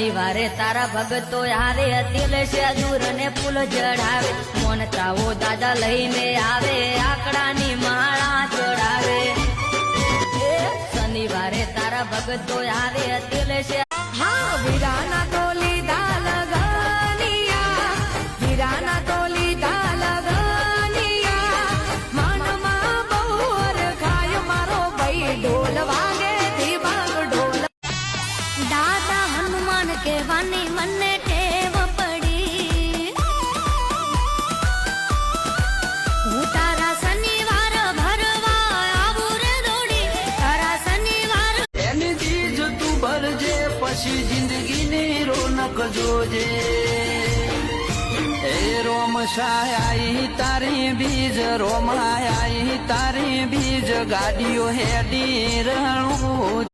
શનિવારે તારા ભગતો હારે તિલ છે દૂર ને ફૂલ ચઢાવે મોનતાઓ દાદા લઈને આવે આકડાની માળા ચડાવે શનિવારે તારા ભગતો હારે તિલ છે હા વીરાના તો લીધા લગનિયા વીરાના તો લીધા લગનિયા માનમાં બહુર ખાય મારો ભાઈ ઢોલ વાગે થી ભાગ ઢોલ દાદા હનુમાન કહેવાની મને ટેવ પડી હું તારા શનિવાર ભરવા આવું રે દોડી તારા શનિવાર એની ચીજ તું ભરજે પછી જિંદગીની રોનક જોજે એ રોમ સાઈ તારી બીજ રોમાઈ તારી બીજ ગાડીઓ હેડી રણું